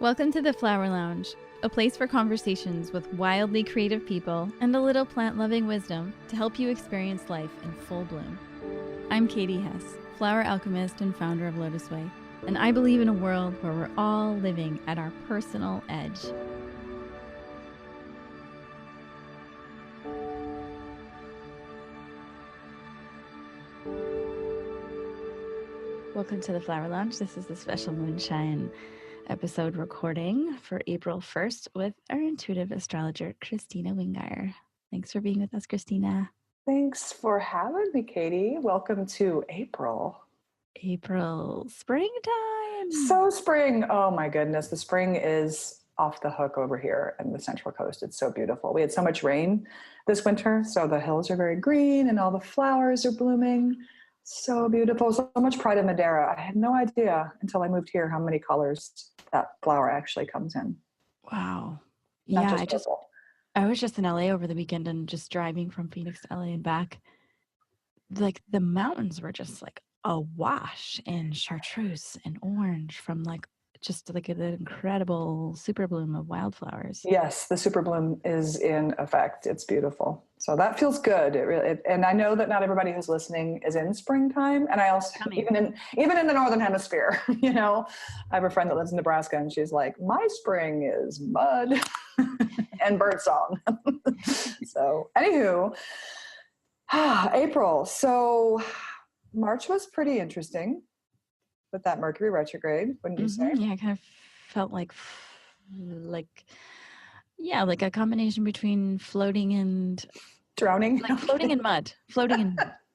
Welcome to the Flower Lounge, a place for conversations with wildly creative people and a little plant-loving wisdom to help you experience life in full bloom. I'm Katie Hess, flower alchemist and founder of LOTUSWEI, and I believe in a world where we're all living at our personal edge. Welcome to the Flower Lounge. This is the special Moonshine episode recording for April 1st with our intuitive astrologer, Kristina Wingeier. Thanks for being with us, Kristina. Thanks for having me, Katie. Welcome to April. Springtime. So spring. Oh my goodness. The spring is off the hook over here in the Central Coast. It's so beautiful. We had so much rain this winter, so the hills are very green and all the flowers are blooming. So beautiful. So much pride in Madeira. I had no idea until I moved here how many colors that flower actually comes in. Wow. Not Yeah, I was just in LA over the weekend and just driving from Phoenix to LA and back. Like the mountains were just like awash in chartreuse and orange from like just like an incredible super bloom of wildflowers. Yes, the super bloom is in effect. It's beautiful. So that feels good. And I know that not everybody who's listening is in springtime. And I also, even in the Northern Hemisphere, you know, I have a friend that lives in Nebraska and she's like, my spring is mud and birdsong. So anywho, April. So March was pretty interesting with that Mercury retrograde, wouldn't you say? Yeah, I kind of felt like a combination between floating and drowning, like floating in mud.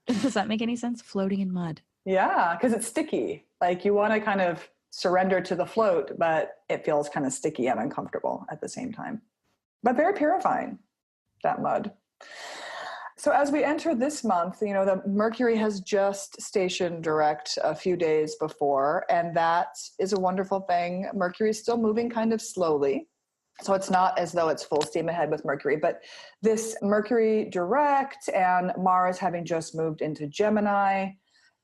Does that make any sense? Floating in mud. Yeah, because it's sticky. Like you want to kind of surrender to the float, but it feels kind of sticky and uncomfortable at the same time. But very purifying, that mud. So as we enter this month, you know, the Mercury has just stationed direct a few days before, and that is a wonderful thing. Mercury is still moving kind of slowly. So it's not as though it's full steam ahead with Mercury, but this Mercury direct and Mars having just moved into Gemini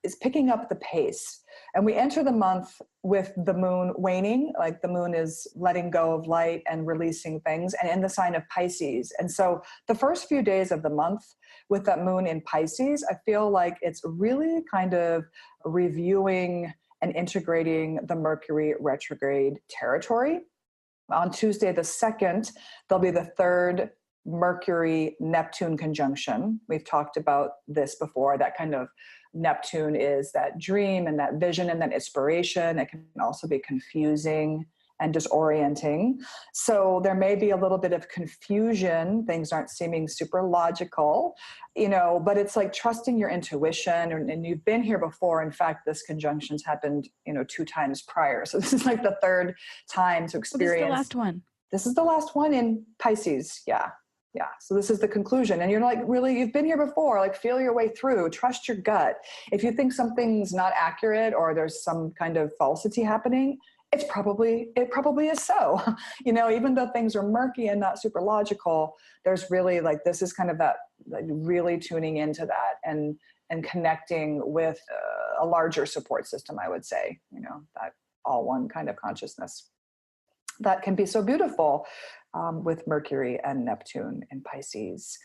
is picking up the pace. And we enter the month with the moon waning, like the moon is letting go of light and releasing things, and in the sign of Pisces. And so the first few days of the month with that moon in Pisces, I feel like it's really kind of reviewing and integrating the Mercury retrograde territory. On Tuesday the 2nd, there'll be the third Mercury-Neptune conjunction. We've talked about this before. That kind of Neptune is that dream and that vision and that inspiration. It can also be confusing and disorienting. So there may be a little bit of confusion. Things aren't seeming super logical, you know, but it's like trusting your intuition. And you've been here before. In fact, this conjunction's happened, you know, 2 times prior. So this is like the third time to experience. This is the last one. This is the last one in Pisces. Yeah. Yeah. So this is the conclusion. And you're like, really, you've been here before, like feel your way through, trust your gut. If you think something's not accurate or there's some kind of falsity happening, it probably is so, you know, even though things are murky and not super logical, there's really like, this is kind of that, like really tuning into that and connecting with a larger support system, I would say, you know, that all one kind of consciousness that can be so beautiful with Mercury and Neptune in Pisces.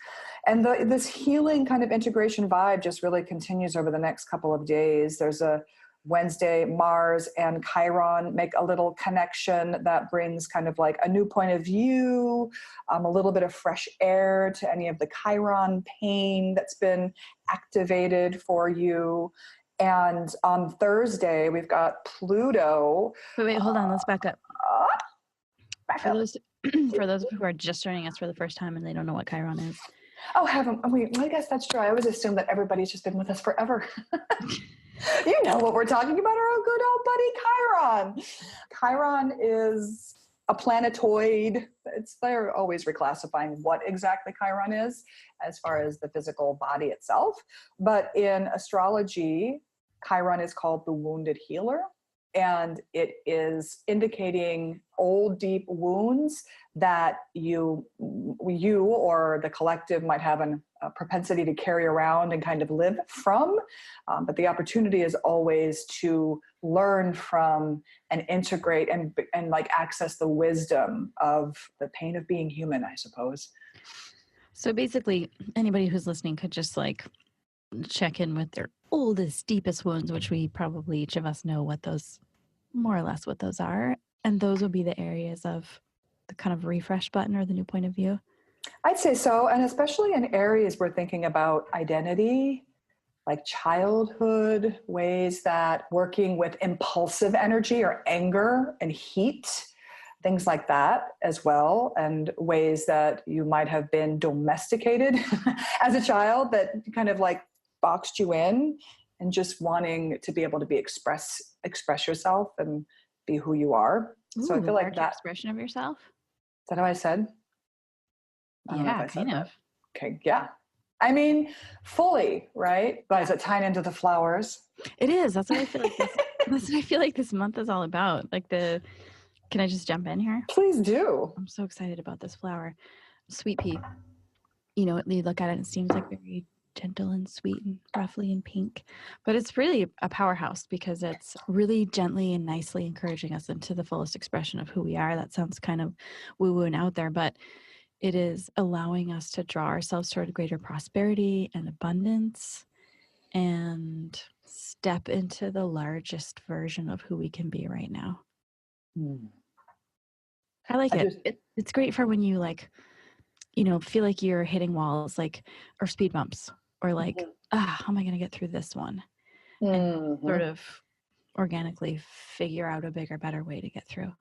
And this healing kind of integration vibe just really continues over the next couple of days. There's a Wednesday, Mars and Chiron make a little connection that brings kind of like a new point of view, a little bit of fresh air to any of the Chiron pain that's been activated for you. And on Thursday, we've got Pluto. Wait, hold on. Let's back up. For those who are just joining us for the first time and they don't know what Chiron is. Oh, I guess that's true. I always assume that everybody's just been with us forever. You know what we're talking about, our good old buddy Chiron. Chiron is a planetoid. They're always reclassifying what exactly Chiron is as far as the physical body itself. But in astrology, Chiron is called the wounded healer. And it is indicating old, deep wounds that you or the collective might have a propensity to carry around and kind of live from. But the opportunity is always to learn from and integrate and like access the wisdom of the pain of being human, I suppose. So basically, anybody who's listening could just like check in with their oldest, deepest wounds, which we probably each of us know what those, more or less what those are. And those will be the areas of the kind of refresh button or the new point of view. I'd say so. And especially in areas we're thinking about identity, like childhood, ways that working with impulsive energy or anger and heat, things like that as well, and ways that you might have been domesticated as a child that kind of like boxed you in, and just wanting to be able to express yourself and be who you are. Ooh, so I feel like that expression of yourself. Is that how I said? I don't know if I said that. Okay, yeah. I mean, fully, right? But is it tying into the flowers? It is. That's what I feel like. That's what I feel like this month is all about. Like can I just jump in here? Please do. I'm so excited about this flower, sweet pea. You know, you look at it and it seems like very gentle and sweet and roughly in pink, but it's really a powerhouse because it's really gently and nicely encouraging us into the fullest expression of who we are. That sounds kind of woo-woo and out there, but it is allowing us to draw ourselves toward greater prosperity and abundance and step into the largest version of who we can be right now. I like it. It's great for when you like, you know, feel like you're hitting walls, like, or speed bumps, or like, how am I going to get through this one? And sort of organically figure out a bigger, better way to get through.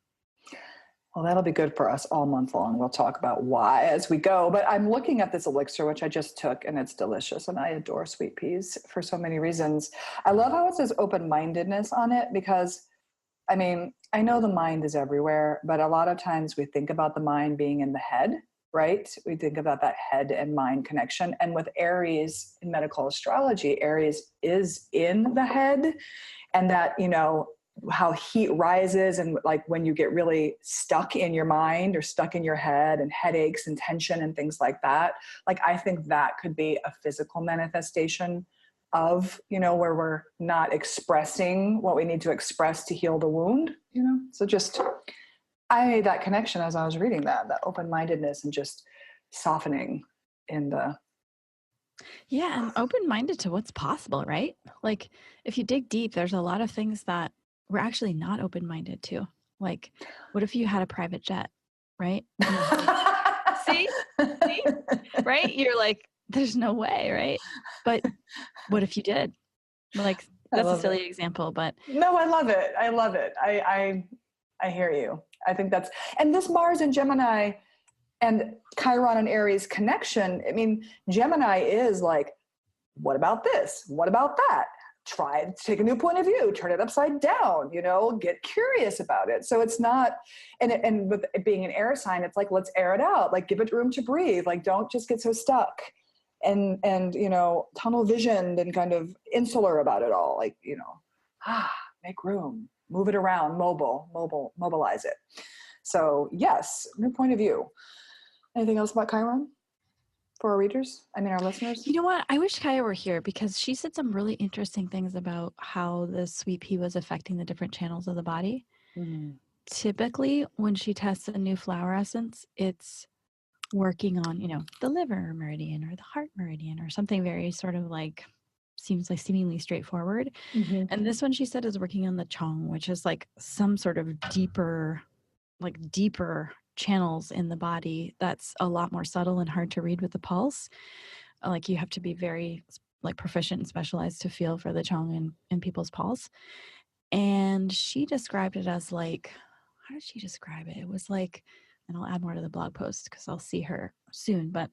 Well, that'll be good for us all month long. We'll talk about why as we go. But I'm looking at this elixir, which I just took, and it's delicious. And I adore sweet peas for so many reasons. I love how it says open-mindedness on it because, I mean, I know the mind is everywhere, but a lot of times we think about the mind being in the head, right? We think about that head and mind connection. And with Aries in medical astrology, Aries is in the head, and that, you know, how heat rises and like when you get really stuck in your mind or stuck in your head and headaches and tension and things like that. Like, I think that could be a physical manifestation of, you know, where we're not expressing what we need to express to heal the wound, you know? So just, I made that connection as I was reading that open-mindedness and just softening in the. Yeah. And open-minded to what's possible, right? Like if you dig deep, there's a lot of things that we're actually not open-minded to. Like, what if you had a private jet, right? See, right? You're like, there's no way, right? But what if you did? Like, that's a silly example, but no, I love it. I hear you. I think that's, and this Mars and Gemini and Chiron and Aries connection. I mean, Gemini is like, what about this? What about that? Try to take a new point of view, turn it upside down, you know, get curious about it. So it's not, and with it being an air sign, it's like, let's air it out, like give it room to breathe. Like, don't just get so stuck and, you know, tunnel visioned and kind of insular about it all. Like, you know, make room, move it around, mobilize it. So yes, new point of view. Anything else about Chiron? For our readers? I mean, our listeners? You know what? I wish Kaya were here because she said some really interesting things about how the sweet pea was affecting the different channels of the body. Mm-hmm. Typically, when she tests a new flower essence, it's working on, you know, the liver meridian or the heart meridian or something very sort of like, seems like seemingly straightforward. Mm-hmm. And this one she said is working on the Chong, which is like some sort of deeper channels in the body that's a lot more subtle and hard to read with the pulse. Like you have to be very like proficient and specialized to feel for the Chong in people's pulse. And she described it as like, how did she describe it? It was like, and I'll add more to the blog post because I'll see her soon, but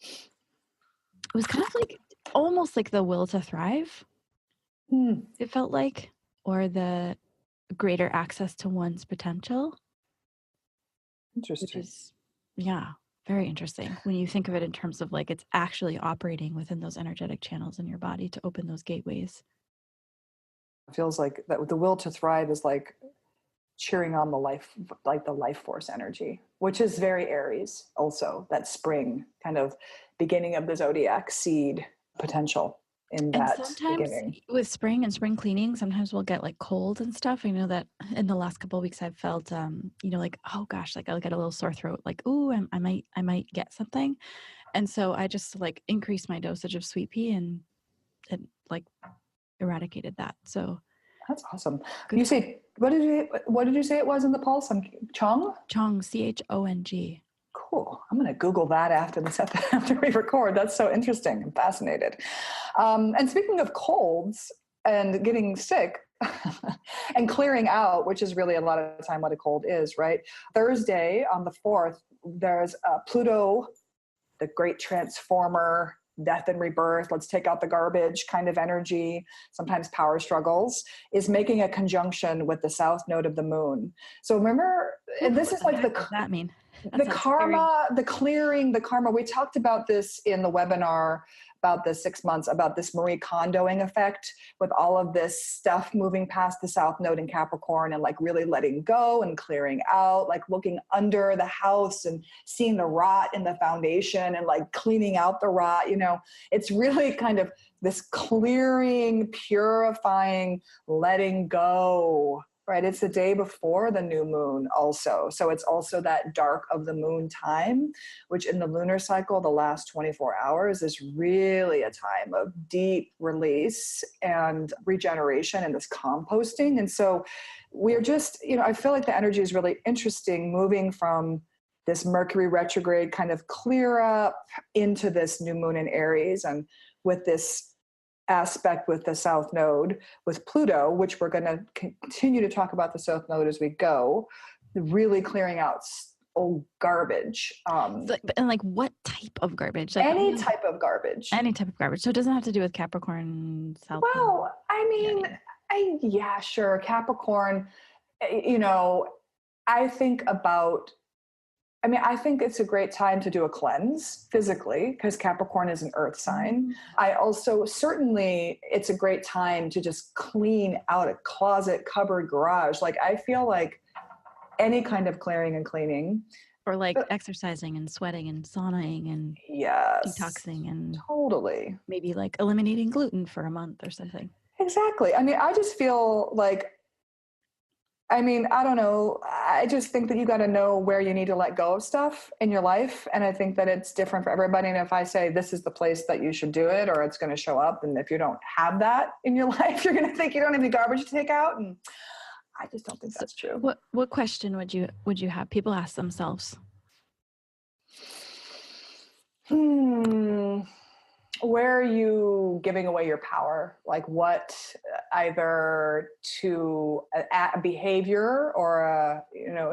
it was kind of like almost like the will to thrive. It felt like, or the greater access to one's potential. Interesting. Which is, yeah, very interesting when you think of it in terms of like it's actually operating within those energetic channels in your body to open those gateways. feels like that the will to thrive is like cheering on the life, like the life force energy, which is very Aries also, that spring kind of beginning of the zodiac seed potential in that and sometimes beginning. with spring and spring cleaning, sometimes we'll get like cold and stuff. I know that in the last couple of weeks I've felt, like, oh gosh, like I'll get a little sore throat, like, ooh, I might get something. And so I just like increased my dosage of sweet pea and it like eradicated that. So That's awesome. good. You say, what did you say it was in the pulse? Chong? Chong, CHONG. Cool. I'm going to Google that after we record. That's so interesting. I'm fascinated. And speaking of colds and getting sick and clearing out, which is really a lot of the time what a cold is, right? Thursday on the 4th, there's Pluto, the great transformer, death and rebirth, let's take out the garbage kind of energy, sometimes power struggles, is making a conjunction with the south node of the moon. So remember, this is like what does that mean? The karma, the clearing, the karma. We talked about this in the webinar about the 6 months, about this Marie Kondoing effect with all of this stuff moving past the south node in Capricorn and like really letting go and clearing out, like looking under the house and seeing the rot in the foundation and like cleaning out the rot. It's really kind of this clearing, purifying, letting go. Right. It's the day before the new moon also. So it's also that dark of the moon time, which in the lunar cycle, the last 24 hours is really a time of deep release and regeneration and this composting. And so we're just, I feel like the energy is really interesting moving from this Mercury retrograde kind of clear up into this new moon in Aries, and with this aspect with the south node with Pluto, which we're going to continue to talk about the south node as we go, really clearing out old garbage. And like what type of garbage? Like any type of garbage. Any type of garbage. So it doesn't have to do with Capricorn, South Node. Well, I mean, yeah, sure. Capricorn, I think it's a great time to do a cleanse physically because Capricorn is an earth sign. I also, certainly it's a great time to just clean out a closet, cupboard, garage. Like I feel like any kind of clearing and cleaning. Or like exercising and sweating and saunaing and detoxing and totally. Maybe like eliminating gluten for a month or something. Exactly. I mean, I just feel like, I don't know. I just think that you got to know where you need to let go of stuff in your life. And I think that it's different for everybody. And if I say this is the place that you should do it, or it's going to show up, and if you don't have that in your life, you're going to think you don't have any garbage to take out. And I just don't think that's true. What question would you have people ask themselves? Where are you giving away your power? Like what, either to a behavior or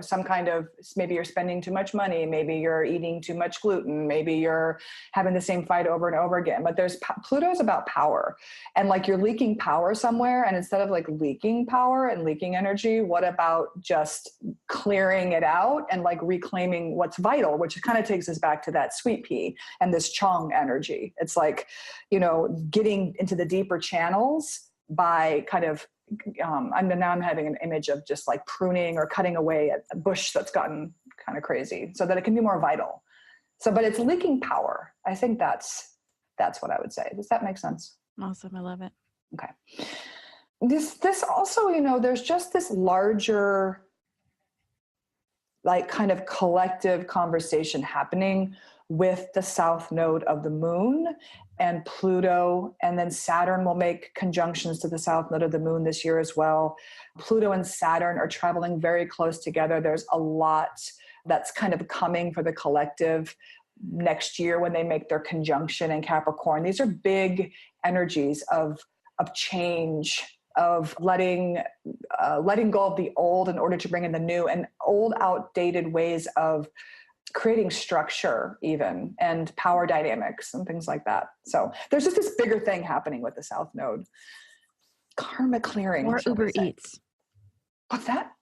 some kind of, maybe you're spending too much money, maybe you're eating too much gluten, maybe you're having the same fight over and over again. But Pluto's about power, and like you're leaking power somewhere, and instead of like leaking power and leaking energy, what about just clearing it out and like reclaiming what's vital, which kind of takes us back to that sweet pea and this Chong energy. It's like, getting into the deeper channels by kind of, now I'm having an image of just like pruning or cutting away a bush that's gotten kind of crazy so that it can be more vital. So, but it's leaking power. I think that's what I would say. Does that make sense? Awesome. I love it. Okay. This also, there's just this larger, like kind of collective conversation happening with the south node of the moon and Pluto, and then Saturn will make conjunctions to the south node of the moon this year as well. Pluto and Saturn are traveling very close together. There's a lot that's kind of coming for the collective next year when they make their conjunction in Capricorn. These are big energies of change, of letting go of the old in order to bring in the new, and old outdated ways of creating structure even, and power dynamics and things like that. So there's just this bigger thing happening with the south node. Karma clearing. Or Uber Eats. What's that?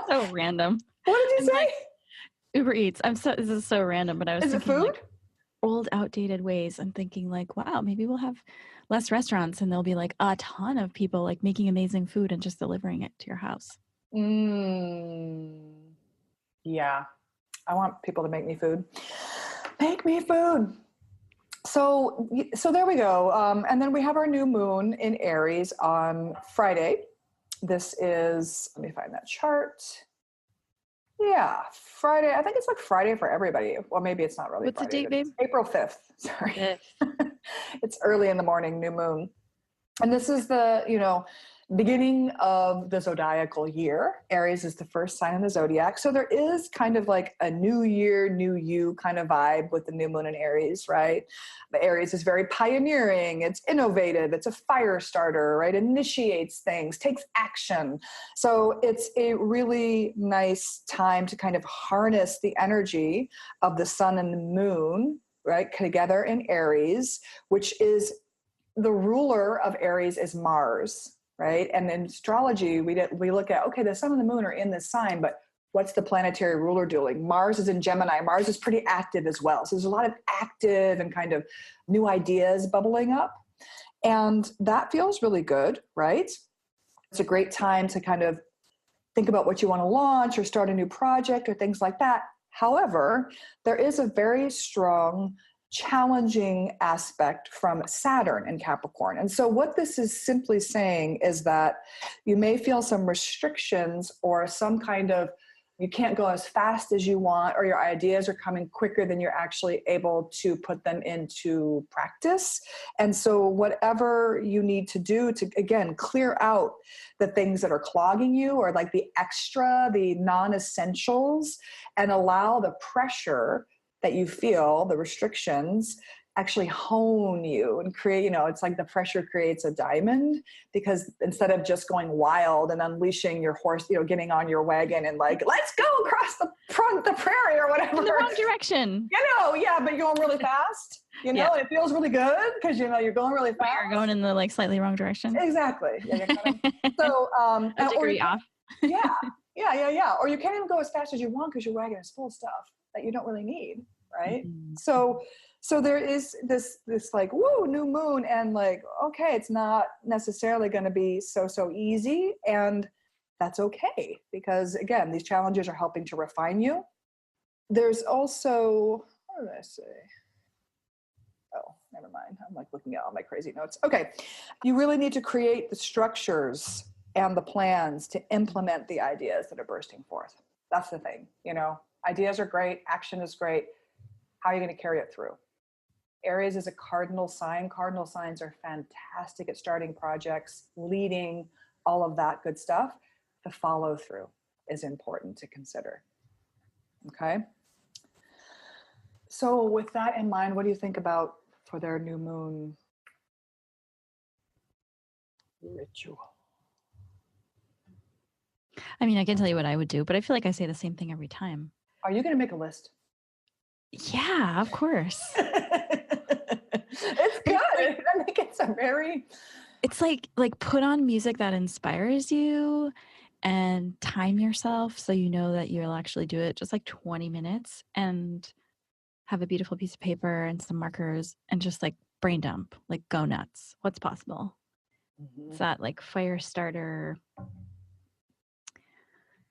So random. What did you say? Uber Eats. This is so random, but I was Is it food? old outdated ways and thinking like, wow, maybe we'll have less restaurants and there'll be like a ton of people like making amazing food and just delivering it to your house. Yeah. I want people to make me food. Make me food. So there we go. And then we have our new moon in Aries on Friday. This is, let me find that chart. Yeah, Friday. I think it's like Friday for everybody. Well, maybe it's not really What's Friday. the date, babe? April 5th. Sorry. 5th. It's early in the morning, new moon. And this is the, beginning of the zodiacal year. Aries is the first sign in the zodiac. So there is kind of like a new year, new you kind of vibe with the new moon in Aries, right? The Aries is very pioneering. It's innovative. It's a fire starter, right? Initiates things, takes action. So it's a really nice time to kind of harness the energy of the sun and the moon, right? Together in Aries, which is the ruler of Aries is Mars. Right. And in astrology, we look at, okay, the sun and the moon are in this sign, but what's the planetary ruler doing? Mars is in Gemini. Mars is pretty active as well. So there's a lot of active and kind of new ideas bubbling up. And that feels really good, right? It's a great time to kind of think about what you want to launch or start a new project or things like that. However, there is a very strong challenging aspect from Saturn in Capricorn. And so what this is simply saying is that you may feel some restrictions or some kind of, you can't go as fast as you want, or your ideas are coming quicker than you're actually able to put them into practice. And so whatever you need to do to, again, clear out the things that are clogging you or like the extra, the non-essentials, and allow the pressure that you feel, the restrictions, actually hone you and create, it's like the pressure creates a diamond, because instead of just going wild and unleashing your horse, getting on your wagon and like, let's go across the prairie or whatever. In the wrong direction. Yeah, but you're going really fast, and it feels really good because, you're going really fast. But you're going in the like slightly wrong direction. Exactly. Yeah, you're kind of, so, a degree off. Yeah. Or you can't even go as fast as you want because your wagon is full of stuff that you don't really need, right? Mm-hmm. So there is this like, woo, new moon, and like, okay, it's not necessarily going to be so easy, and that's okay, because again, these challenges are helping to refine you. There's also, what did I say? Oh, never mind. I'm like looking at all my crazy notes. Okay. You really need to create the structures and the plans to implement the ideas that are bursting forth. That's the thing, ideas are great. Action is great. How are you going to carry it through? Aries is a cardinal sign. Cardinal signs are fantastic at starting projects, leading, all of that good stuff. The follow through is important to consider. Okay. So with that in mind, what do you think about for their new moon ritual? I mean, I can tell you what I would do, but I feel like I say the same thing every time. Are you going to make a list? Yeah, of course. It's good. I think it's a very... It's like put on music that inspires you and time yourself so you know that you'll actually do it just like 20 minutes, and have a beautiful piece of paper and some markers and just like brain dump, like go nuts. What's possible? Mm-hmm. It's that like fire starter.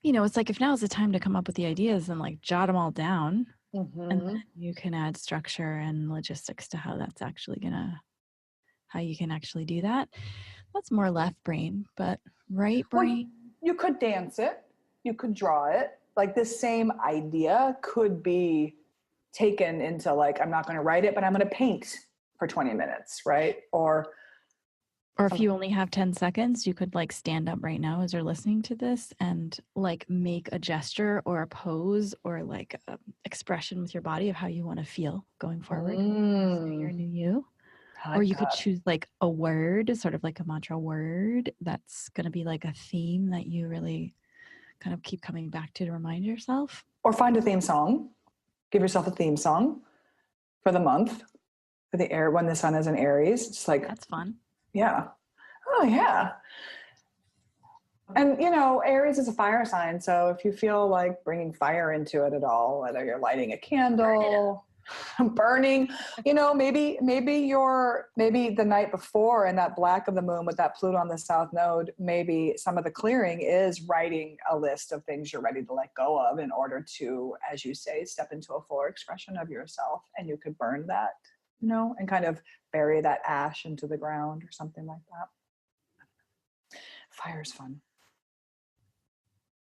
It's like, if now is the time to come up with the ideas, and like jot them all down. Mm-hmm. And then you can add structure and logistics to how you can actually do that. That's more left brain, but right brain. Well, you could dance it. You could draw it. Like this same idea could be taken into like, I'm not going to write it, but I'm going to paint for 20 minutes, right? Or if you only have 10 seconds, you could like stand up right now as you're listening to this and like make a gesture or a pose or like a expression with your body of how you want to feel going forward. Your new you. Or you could choose like a word, sort of like a mantra word that's going to be like a theme that you really kind of keep coming back to remind yourself. Or find a theme song. Give yourself a theme song for the month, for the air when the sun is in Aries. It's like, that's fun. Yeah. Oh, yeah. And, Aries is a fire sign. So if you feel like bringing fire into it at all, whether you're lighting a candle, burning, maybe the night before in that black of the moon with that Pluto on the south node, maybe some of the clearing is writing a list of things you're ready to let go of in order to, as you say, step into a fuller expression of yourself. And you could burn that, and kind of bury that ash into the ground or something like that. Fire's fun.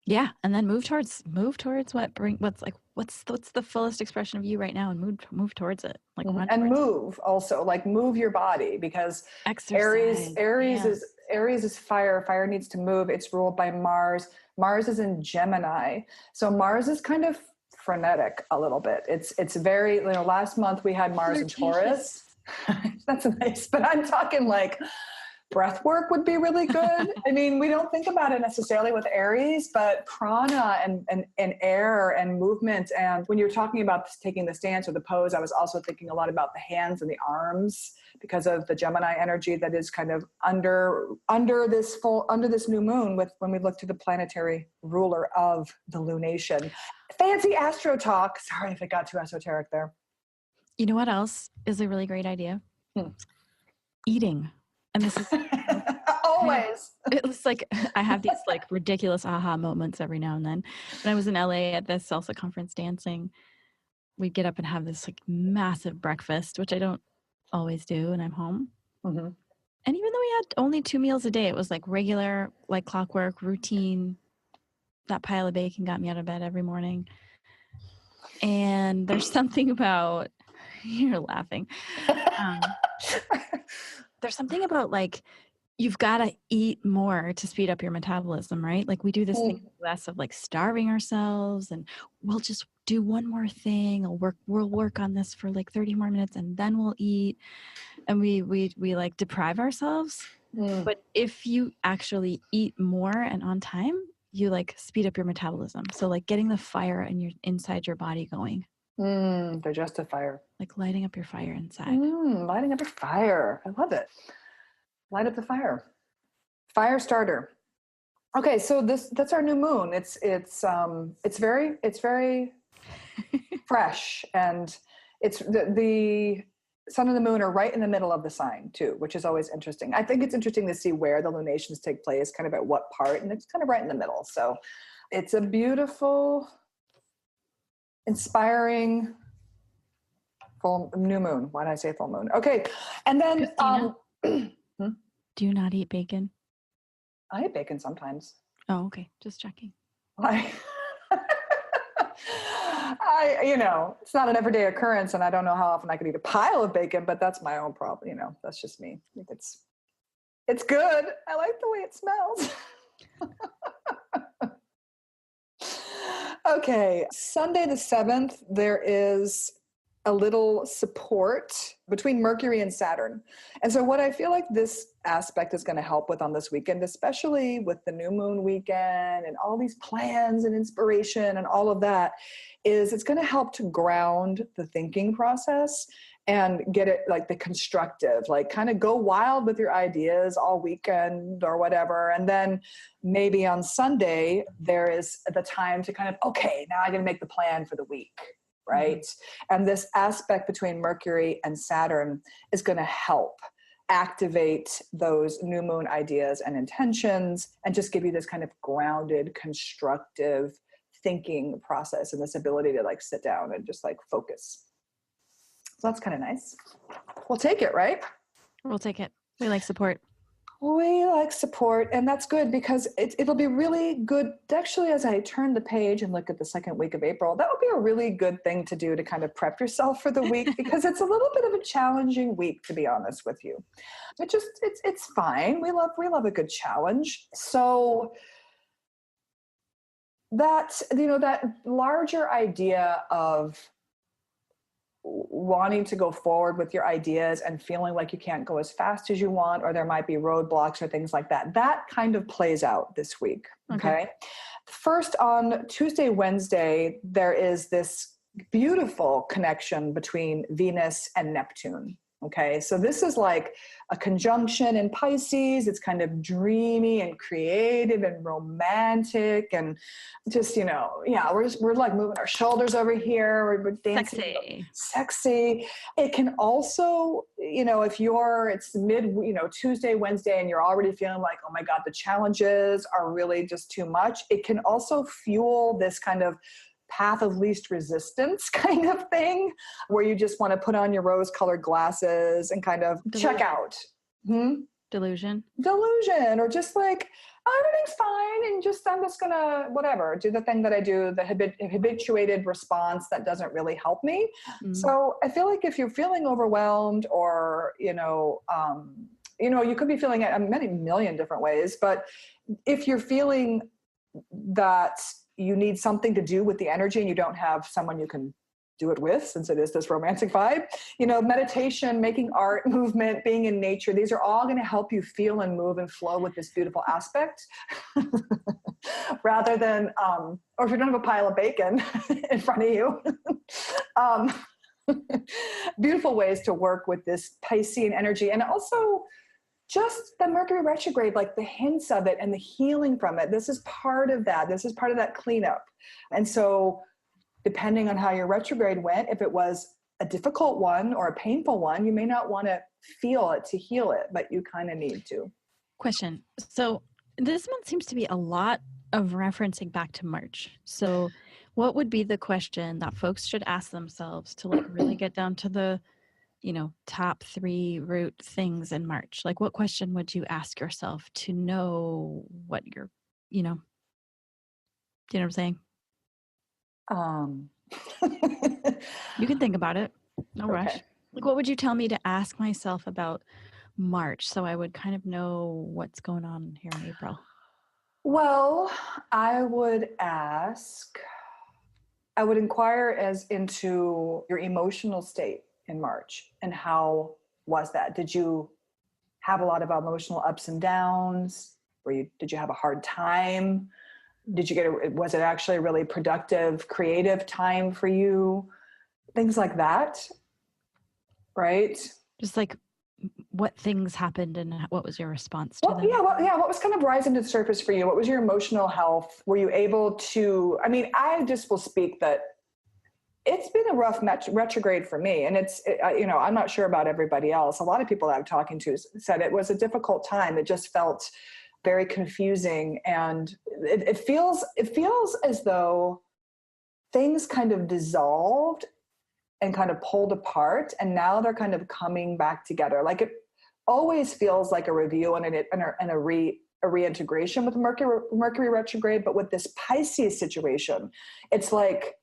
Yeah, and then move towards what's the fullest expression of you right now, and move towards it. Like and move also, like move your body, because exercise. Aries is fire. Fire needs to move. It's ruled by Mars. Mars is in Gemini, so Mars is kind of frenetic a little bit. It's very, last month we had Mars in Taurus. That's nice, but I'm talking like breath work would be really good. I mean, we don't think about it necessarily with Aries, but prana and air and movement. And when you're talking about taking the stance or the pose, I was also thinking a lot about the hands and the arms because of the Gemini energy that is kind of under this new moon when we look to the planetary ruler of the lunation. Fancy astro talk. Sorry if it got too esoteric there. You know what else is a really great idea? Eating. And this is always. It's like I have these like ridiculous aha moments every now and then. When I was in LA at the salsa conference dancing, we'd get up and have this like massive breakfast, which I don't always do when I'm home. Mm-hmm. And even though we had only 2 meals a day, it was like regular, like clockwork routine. That pile of bacon got me out of bed every morning. And there's something about, you're laughing. There's something about like, you've got to eat more to speed up your metabolism, right? Like we do this thing less of like starving ourselves, and we'll just do one more thing. We'll work on this for like 30 more minutes and then we'll eat. And we like deprive ourselves. But if you actually eat more and on time, you like speed up your metabolism. So like getting the fire inside your body going. Digestive fire. Like lighting up your fire inside. Lighting up your fire. I love it. Light up the fire. Fire starter. Okay, so that's our new moon. It's very fresh, and it's the sun and the moon are right in the middle of the sign too, which is always interesting. I think it's interesting to see where the lunations take place, kind of at what part, and it's kind of right in the middle. So it's a beautiful, inspiring full new moon. Why did I say full moon? Okay. And then do you not eat bacon? I eat bacon sometimes. Oh, okay. Just checking. It's not an everyday occurrence, and I don't know how often I could eat a pile of bacon, but that's my own problem. That's just me. It's good. I like the way it smells. Okay, Sunday the 7th, there is a little support between Mercury and Saturn. And so what I feel like this aspect is going to help with on this weekend, especially with the new moon weekend and all these plans and inspiration and all of that, is it's going to help to ground the thinking process and get it like the constructive, like kind of go wild with your ideas all weekend or whatever. And then maybe on Sunday, there is the time to kind of, okay, now I'm going to make the plan for the week, right? Mm-hmm. And this aspect between Mercury and Saturn is going to help activate those new moon ideas and intentions and just give you this kind of grounded, constructive thinking process and this ability to like sit down and just like focus. So that's kind of nice. We'll take it, right? We'll take it. We like support. We like support, and that's good because it'll be really good. Actually, as I turn the page and look at the second week of April, that would be a really good thing to do to kind of prep yourself for the week because it's a little bit of a challenging week, to be honest with you. It's fine. We love a good challenge. So that larger idea of wanting to go forward with your ideas and feeling like you can't go as fast as you want, or there might be roadblocks or things like that, that kind of plays out this week. Okay. First, on Tuesday, Wednesday, there is this beautiful connection between Venus and Neptune. Okay. So this is like a conjunction in Pisces. It's kind of dreamy and creative and romantic and just, we're like moving our shoulders over here. We're dancing. Sexy. It can also, it's Tuesday, Wednesday, and you're already feeling like, oh my God, the challenges are really just too much. It can also fuel this kind of path of least resistance kind of thing, where you just want to put on your rose-colored glasses and kind of check out. Delusion, or just like, oh, everything's fine, and I'm just gonna do the thing that I do, the habituated response that doesn't really help me. So I feel like if you're feeling overwhelmed, or you could be feeling it in many million different ways, but if you're feeling that you need something to do with the energy and you don't have someone you can do it with, since it is this romantic vibe, meditation, making art, movement, being in nature, these are all going to help you feel and move and flow with this beautiful aspect rather than, or if you don't have a pile of bacon in front of you, beautiful ways to work with this Piscean energy. And also just the Mercury retrograde, like the hints of it and the healing from it. This is part of that. This is part of that cleanup. And so depending on how your retrograde went, if it was a difficult one or a painful one, you may not want to feel it to heal it, but you kind of need to. Question. So this month seems to be a lot of referencing back to March. So what would be the question that folks should ask themselves to like really get down to the top 3 root things in March? Like, what question would you ask yourself to know what you're, do you know what I'm saying? You can think about it. No rush. Like, what would you tell me to ask myself about March so I would kind of know what's going on here in April? Well, I would inquire as into your emotional state in March, and how was that? Did you have a lot of emotional ups and downs? Did you have a hard time? Was it actually a really productive, creative time for you? Things like that, right? Just like what things happened and what was your response to them? What was kind of rising to the surface for you? What was your emotional health? Were you able to, I just will speak that it's been a rough retrograde for me. And I'm not sure about everybody else. A lot of people I'm talking to said it was a difficult time. It just felt very confusing. And it feels as though things kind of dissolved and kind of pulled apart. And now they're kind of coming back together. Like it always feels like a review and a reintegration with Mercury retrograde. But with this Pisces situation, it's like,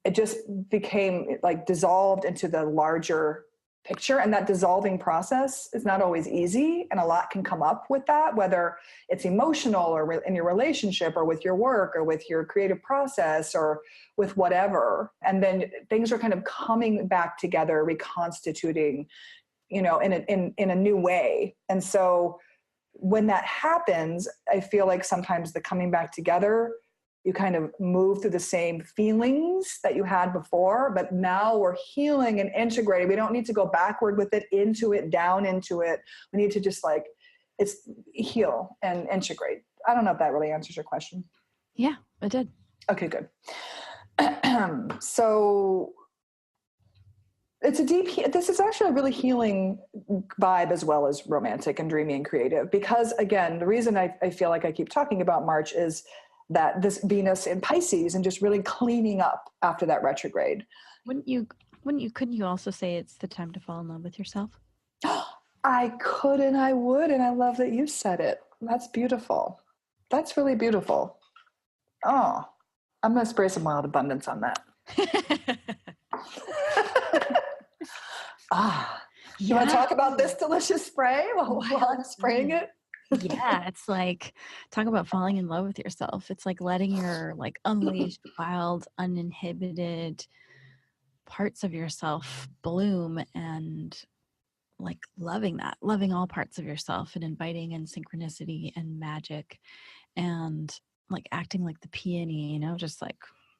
it just became like dissolved into the larger picture. And that dissolving process is not always easy. And a lot can come up with that, whether it's emotional or in your relationship or with your work or with your creative process or with whatever. And then things are kind of coming back together, reconstituting, in a new way. And so when that happens, I feel like sometimes the coming back together, you kind of move through the same feelings that you had before, but now we're healing and integrating. We don't need to go backward with it, into it, down into it. We need to just heal and integrate. I don't know if that really answers your question. Yeah, it did. Okay, good. So this is actually a really healing vibe as well as romantic and dreamy and creative, because again, the reason I feel like I keep talking about March is that this Venus in Pisces and just really cleaning up after that retrograde. Couldn't you also say it's the time to fall in love with yourself? I could and I would, and I love that you said it. That's beautiful. That's really beautiful. Oh, I'm going to spray some wild abundance on that. You want to talk about this delicious spray while I'm spraying it? Yeah, it's like, talk about falling in love with yourself. It's like letting your unleashed, wild, uninhibited parts of yourself bloom, and loving all parts of yourself, and inviting in synchronicity and magic, and acting like the peony, just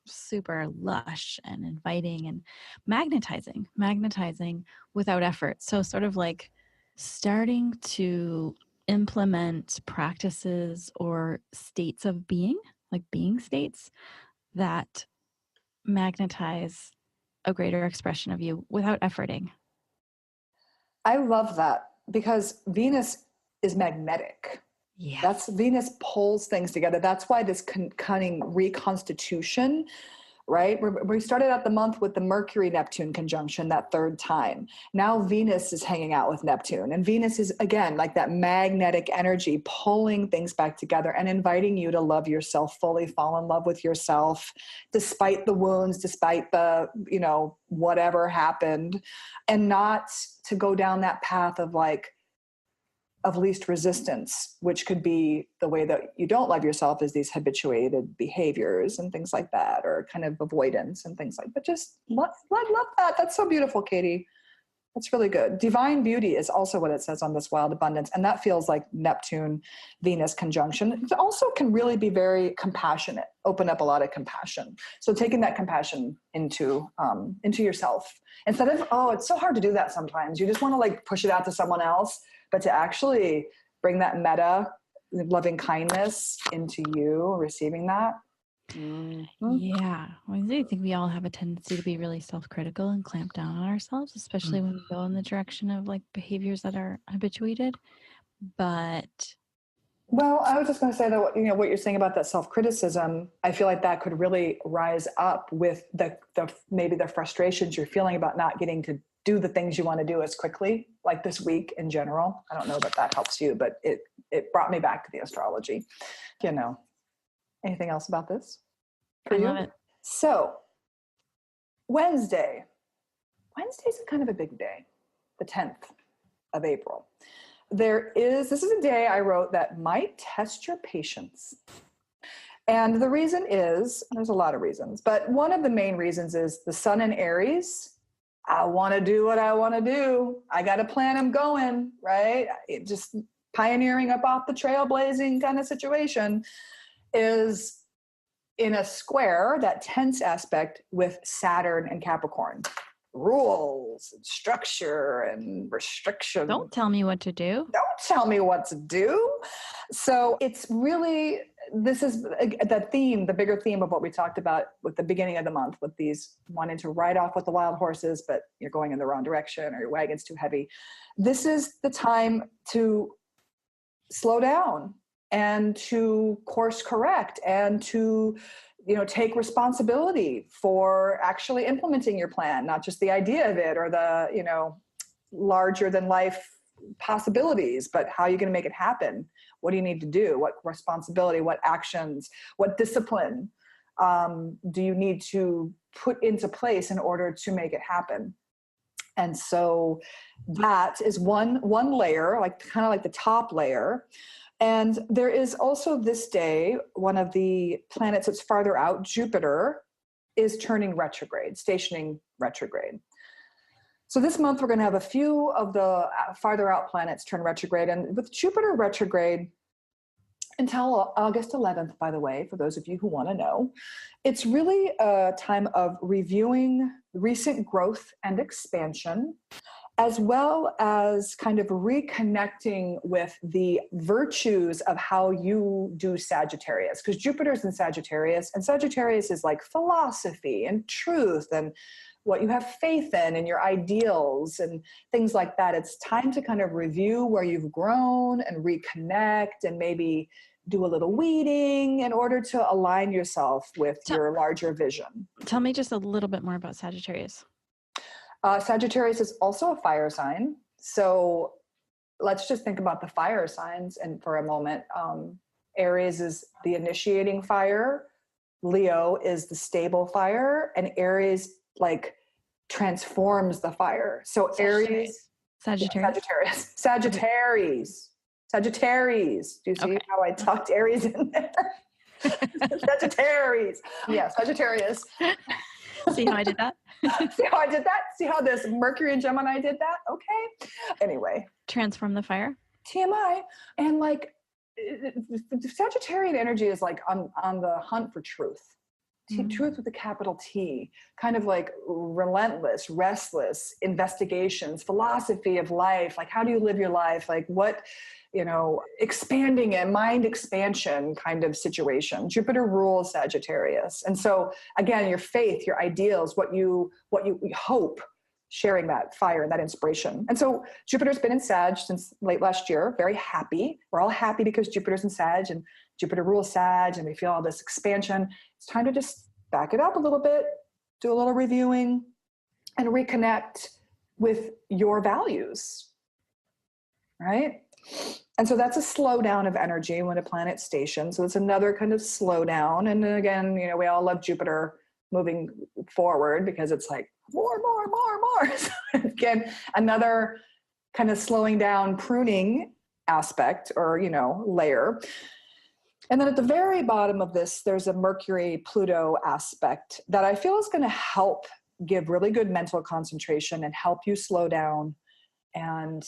super lush and inviting and magnetizing without effort. So sort of like starting to implement practices or states of being, like being states that magnetize a greater expression of you without efforting. I love that because Venus is magnetic. Yeah. That's Venus pulls things together. That's why this cunning reconstitution, right? We started out the month with the Mercury-Neptune conjunction that third time. Now Venus is hanging out with Neptune. And Venus is, again, like that magnetic energy pulling things back together and inviting you to love yourself fully, fall in love with yourself, despite the wounds, despite the, whatever happened, and not to go down that path of least resistance, which could be the way that you don't love yourself, is these habituated behaviors and things like that, or kind of avoidance and things like that. But just love that. That's so beautiful, Katie. That's really good. Divine beauty is also what it says on this wild abundance. And that feels like Neptune, Venus conjunction. It also can really be very compassionate, open up a lot of compassion. So taking that compassion into yourself instead of, it's so hard to do that sometimes. You just want to push it out to someone else. But to actually bring that meta loving kindness into you, receiving that. Mm-hmm. Yeah. I think we all have a tendency to be really self-critical and clamp down on ourselves, especially when we go in the direction of behaviors that are habituated. But well, I was just going to say that, what you're saying about that self-criticism, I feel like that could really rise up with the maybe the frustrations you're feeling about not getting to do the things you want to do as quickly, like this week in general. I don't know that helps you, but it brought me back to the astrology. Anything else about this? I love it. So Wednesday's kind of a big day, the 10th of April. This is a day I wrote that might test your patience. And the reason is, there's a lot of reasons, but one of the main reasons is the sun in Aries. I want to do what I want to do. I got a plan. I'm going, right? It just pioneering up off the trailblazing kind of situation is in a square, that tense aspect with Saturn and Capricorn. Rules and structure and restriction. Don't tell me what to do. Don't tell me what to do. So it's really, this is the theme, the bigger theme of what we talked about with the beginning of the month, with these wanting to ride off with the wild horses, but you're going in the wrong direction or your wagon's too heavy. This is the time to slow down and to course correct and to take responsibility for actually implementing your plan, not just the idea of it or the, larger than life possibilities, but how you're going to make it happen. What do you need to do? What responsibility, what actions, what discipline do you need to put into place in order to make it happen? And so that is one layer, kind of like the top layer. And there is also this day, one of the planets that's farther out, Jupiter, is turning retrograde, stationing retrograde. So this month, we're going to have a few of the farther out planets turn retrograde. And with Jupiter retrograde, until August 11th, by the way, for those of you who want to know, it's really a time of reviewing recent growth and expansion, as well as kind of reconnecting with the virtues of how you do Sagittarius, because Jupiter's in Sagittarius, and Sagittarius is like philosophy and truth and what you have faith in and your ideals and things like that. It's time to kind of review where you've grown and reconnect and maybe do a little weeding in order to align yourself with your larger vision. Tell me just a little bit more about Sagittarius. Sagittarius is also a fire sign. So let's just think about the fire signs and for a moment. Aries is the initiating fire. Leo is the stable fire. And Aries transforms the fire. So Aries. Sagittarius. Sagittarius. Do you see how I tucked Aries in there? Sagittarius. Yeah, Sagittarius. See how I did that? See how I did that? See how this Mercury and Gemini did that? Okay. Anyway. Transform the fire. TMI. And the Sagittarian energy is on the hunt for truth. truth with a capital T, kind of like relentless, restless investigations, philosophy of life. Like, how do you live your life? Like what, expanding it, mind expansion kind of situation. Jupiter rules Sagittarius. And so again, your faith, your ideals, what you hope, sharing that fire and that inspiration. And so Jupiter's been in Sag since late last year, very happy. We're all happy because Jupiter's in Sag and Jupiter rules Sag and we feel all this expansion. It's time to just back it up a little bit, do a little reviewing and reconnect with your values, right? And so that's a slowdown of energy when a planet's stationed. So it's another kind of slowdown. And then again, we all love Jupiter moving forward because it's like more. So again, another kind of slowing down, pruning aspect or, layer. And then at the very bottom of this, there's a Mercury-Pluto aspect that I feel is going to help give really good mental concentration and help you slow down. And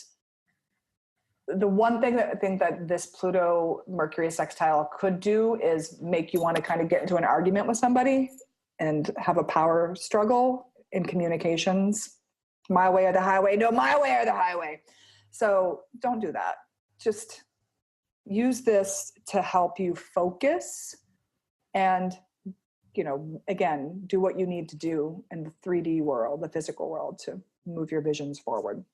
the one thing that I think that this Pluto-Mercury sextile could do is make you want to kind of get into an argument with somebody and have a power struggle in communications. My way or the highway. No, my way or the highway. So don't do that. Just use this to help you focus and, again, do what you need to do in the 3D world, the physical world, to move your visions forward.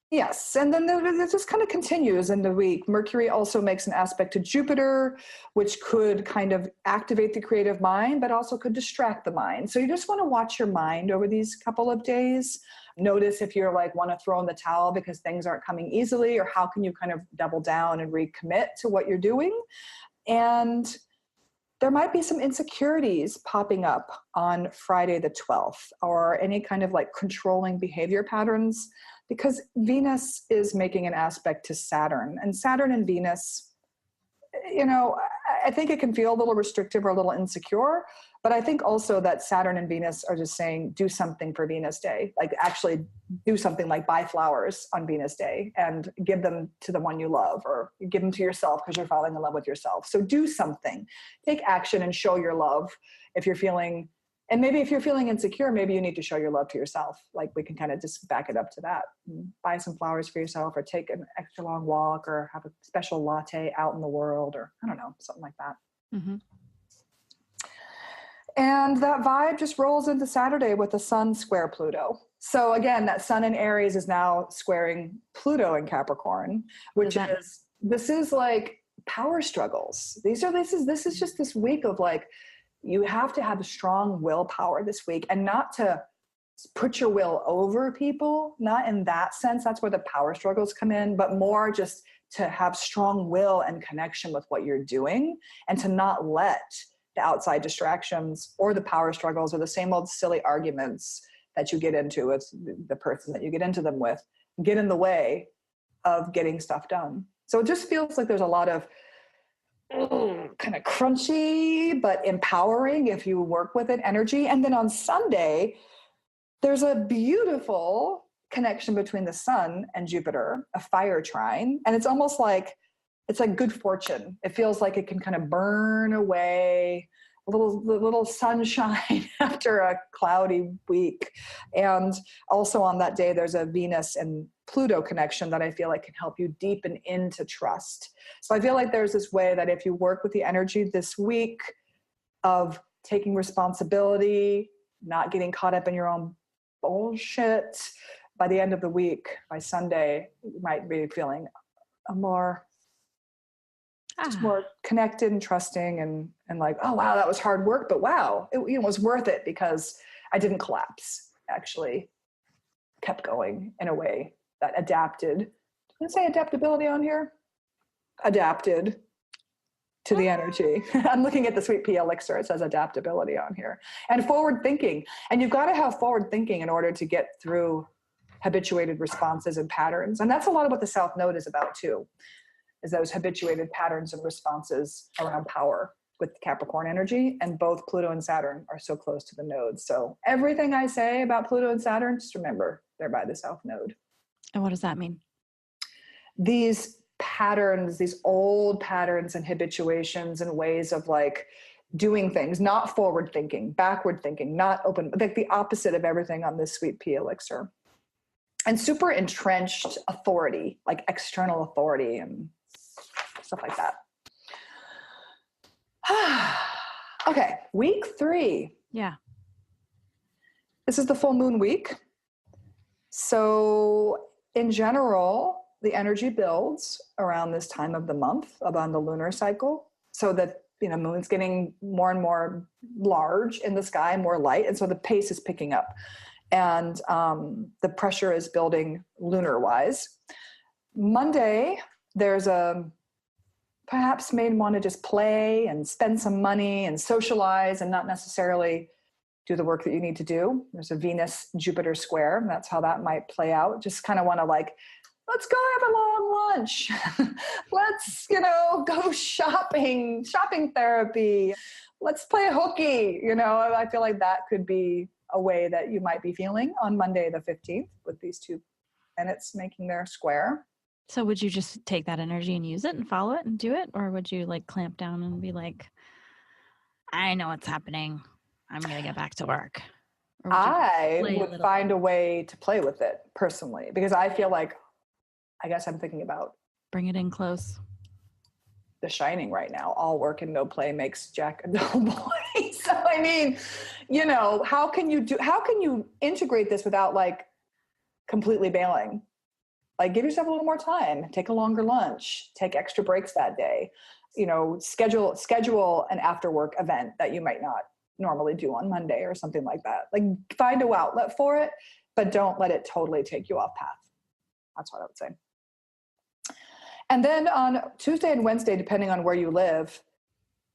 Yes, and then it just kind of continues in the week. Mercury also makes an aspect to Jupiter, which could kind of activate the creative mind, but also could distract the mind. So you just want to watch your mind over these couple of days. Notice if you're like want to throw in the towel because things aren't coming easily, or how can you kind of double down and recommit to what you're doing. And there might be some insecurities popping up on Friday the 12th, or any kind of like controlling behavior patterns, because Venus is making an aspect to Saturn. And Saturn and Venus, I think it can feel a little restrictive or a little insecure, but I think also that Saturn and Venus are just saying, do something for Venus Day. Like actually do something like buy flowers on Venus Day and give them to the one you love, or give them to yourself because you're falling in love with yourself. So do something, take action and show your love if you're feeling. And maybe if you're feeling insecure, maybe you need to show your love to yourself. Like we can kind of just back it up to that. Buy some flowers for yourself, or take an extra long walk, or have a special latte out in the world, or I don't know, something like that. Mm-hmm. And that vibe just rolls into Saturday with the Sun square Pluto. So again, that Sun in Aries is now squaring Pluto in Capricorn, which this is like power struggles. This is just this week of like, you have to have a strong willpower this week, and not to put your will over people, not in that sense. That's where the power struggles come in, but more just to have strong will and connection with what you're doing, and to not let the outside distractions or the power struggles or the same old silly arguments that you get into with the person that you get into them with get in the way of getting stuff done. So it just feels like there's a lot of kind of crunchy but empowering if you work with it energy. And then on Sunday, there's a beautiful connection between the Sun and Jupiter, a fire trine. And it's almost like, it's like good fortune. It feels like it can kind of burn away a little sunshine after a cloudy week. And also on that day, there's a Venus and Pluto connection that I feel like can help you deepen into trust. So I feel like there's this way that if you work with the energy this week of taking responsibility, not getting caught up in your own bullshit, by the end of the week, by Sunday, you might be feeling just more connected and trusting and like, oh, wow, that was hard work, but wow, it was worth it because I didn't collapse, actually kept going in a way that adapted. Did I say adaptability on here? Adapted to the energy. I'm looking at the Sweet Pea Elixir. It says adaptability on here. And forward thinking. And you've got to have forward thinking in order to get through habituated responses and patterns. And that's a lot of what the South Node is about too, is those habituated patterns and responses around power with Capricorn energy. And both Pluto and Saturn are so close to the nodes. So everything I say about Pluto and Saturn, just remember they're by the South Node. And what does that mean? These patterns, these old patterns and habituations and ways of like doing things, not forward thinking, backward thinking, not open, like the opposite of everything on this sweet pea elixir. And super entrenched authority, like external authority and stuff like that. Okay, week 3. Yeah. This is the full moon week. So in general, the energy builds around this time of the month, around the lunar cycle, so that, moon's getting more and more large in the sky, more light. And so the pace is picking up and the pressure is building lunar wise. Monday, there's perhaps may want to just play and spend some money and socialize and not necessarily do the work that you need to do. There's a Venus-Jupiter square, and that's how that might play out. Just kind of want to let's go have a long lunch. Let's, go shopping therapy. Let's play hooky. I feel like that could be a way that you might be feeling on Monday the 15th with these two planets making their square. So would you just take that energy and use it and follow it and do it? Or would you clamp down and be like, I know what's happening, I'm going to get back to work? I would find a way to play with it personally, because I feel like, I guess I'm thinking about bring it in close. The Shining right now. All work and no play makes Jack a dull boy. So, how can you integrate this without completely bailing? Give yourself a little more time, take a longer lunch, take extra breaks that day, schedule an after work event that you might not normally do on Monday or something like that. Find a outlet for it, but don't let it totally take you off path. That's what I would say. And then on Tuesday and Wednesday, depending on where you live,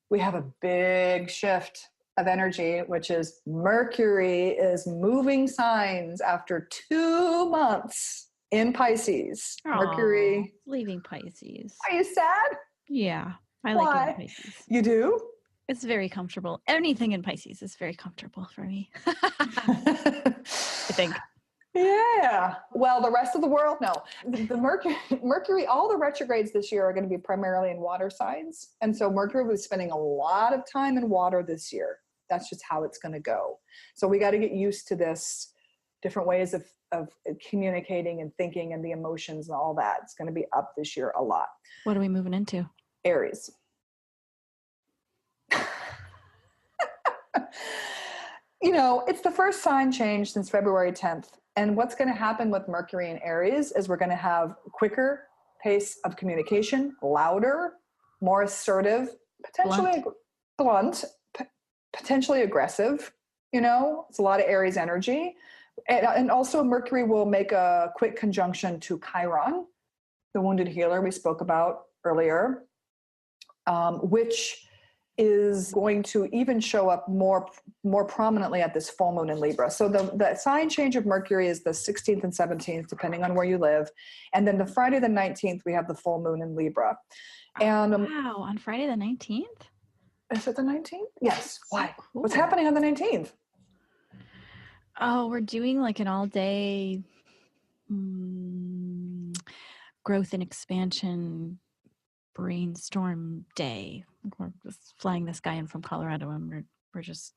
we have a big shift of energy, which is Mercury is moving signs after 2 months in Pisces. Aww, Mercury leaving Pisces. Are you sad? Yeah, I Why? like leaving Pisces. You do? It's very comfortable. Anything in Pisces is very comfortable for me. I think. Yeah. Well, the rest of the world, no. The Mercury, all the retrogrades this year are going to be primarily in water signs. And so Mercury was spending a lot of time in water this year. That's just how it's going to go. So we got to get used to this, different ways of communicating and thinking and the emotions and all that. It's going to be up this year a lot. What are we moving into? Aries. It's the first sign change since February 10th. And what's going to happen with Mercury and Aries is we're going to have quicker pace of communication, louder, more assertive, potentially blunt, potentially aggressive. It's a lot of Aries energy. And also Mercury will make a quick conjunction to Chiron, the wounded healer we spoke about earlier, which is going to even show up more prominently at this full moon in Libra. So the sign change of Mercury is the 16th and 17th, depending on where you live. And then the Friday the 19th, we have the full moon in Libra. And wow, on Friday the 19th? Is it the 19th? Yes. Why? So cool. What's happening on the 19th? Oh, we're doing an all-day growth and expansion brainstorm day. We're just flying this guy in from Colorado, and we're just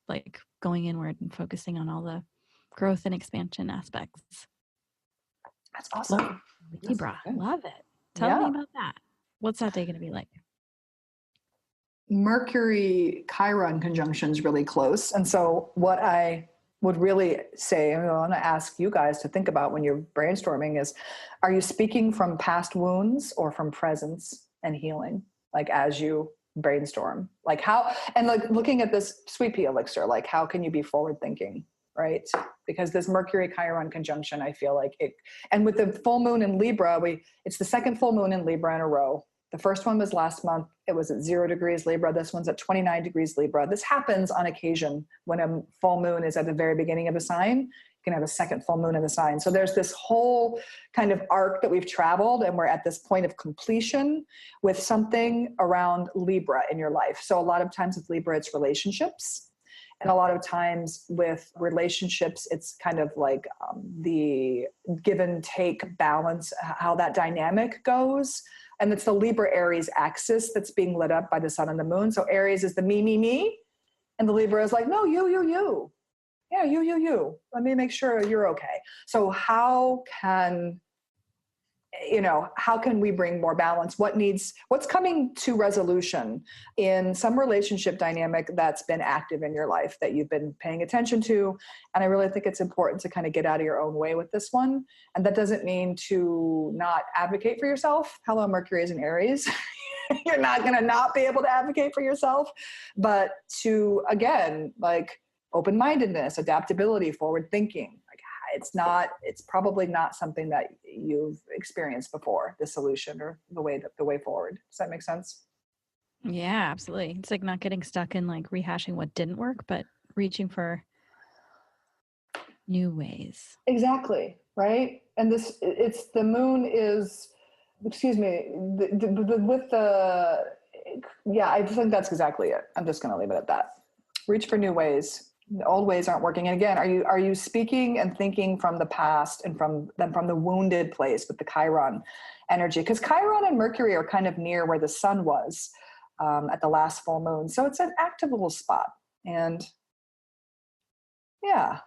going inward and focusing on all the growth and expansion aspects. That's awesome. Libra, love it. Tell me about that. What's that day going to be like? Mercury Chiron conjunction is really close, and so what I would really say, I want to ask you guys to think about when you're brainstorming is, are you speaking from past wounds or from presence and healing? As you brainstorm, how, and looking at this sweet pea elixir, how can you be forward thinking, right? Because this Mercury Chiron conjunction, I feel like it, and with the full moon in Libra, it's the second full moon in Libra in a row. The first one was last month. It was at 0 degrees Libra. This one's at 29 degrees Libra. This happens on occasion when a full moon is at the very beginning of a sign. You can have a second full moon in the sign. So there's this whole kind of arc that we've traveled, and we're at this point of completion with something around Libra in your life. So a lot of times with Libra, it's relationships. And a lot of times with relationships, it's kind of the give and take balance, how that dynamic goes. And it's the Libra Aries axis that's being lit up by the sun and the moon. So Aries is the me, And the Libra is like, no, you. Yeah, you. Let me make sure you're okay. So how can we bring more balance? What's coming to resolution in some relationship dynamic that's been active in your life that you've been paying attention to? And I really think it's important to kind of get out of your own way with this one. And that doesn't mean to not advocate for yourself. Hello, Mercury is in Aries. You're not going to not be able to advocate for yourself, but to, again, like open-mindedness, adaptability, forward thinking. It's probably not something that you've experienced before, the solution or the way forward. Does that make sense? Yeah, absolutely. It's like not getting stuck in like rehashing what didn't work, but reaching for new ways. Exactly. Right. And it's the moon is, excuse me, I think that's exactly it. I'm just going to leave it at that. Reach for new ways. The old ways aren't working. And again, are you speaking and thinking from the past and from the wounded place with the Chiron energy? Because Chiron and Mercury are kind of near where the sun was at the last full moon. So it's an active little spot. And yeah,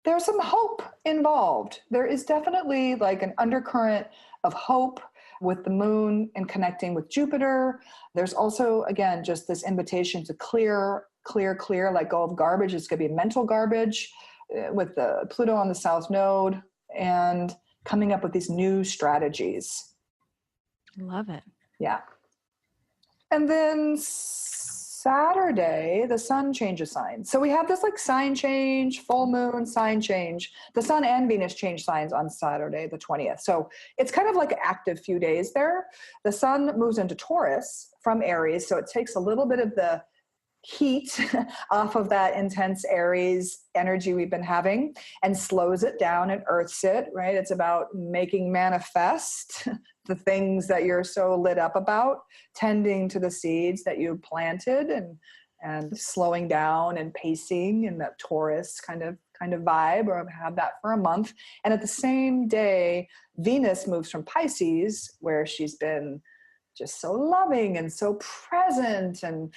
there's some hope involved. There is definitely like an undercurrent of hope with the moon and connecting with Jupiter. There's also, again, just this invitation to clear, let go of garbage. It's going to be mental garbage with the Pluto on the South Node and coming up with these new strategies. Love it. Yeah. And then Saturday, the sun changes signs. So we have this like sign change, full moon, sign change. The sun and Venus change signs on Saturday, the 20th. So it's kind of like an active few days there. The sun moves into Taurus from Aries. So it takes a little bit of the heat off of that intense Aries energy we've been having and slows it down and earths it, right? It's about making manifest the things that you're so lit up about, tending to the seeds that you planted and slowing down and pacing in that Taurus kind of vibe, or have that for a month. And at the same day, Venus moves from Pisces, where she's been just so loving and so present, and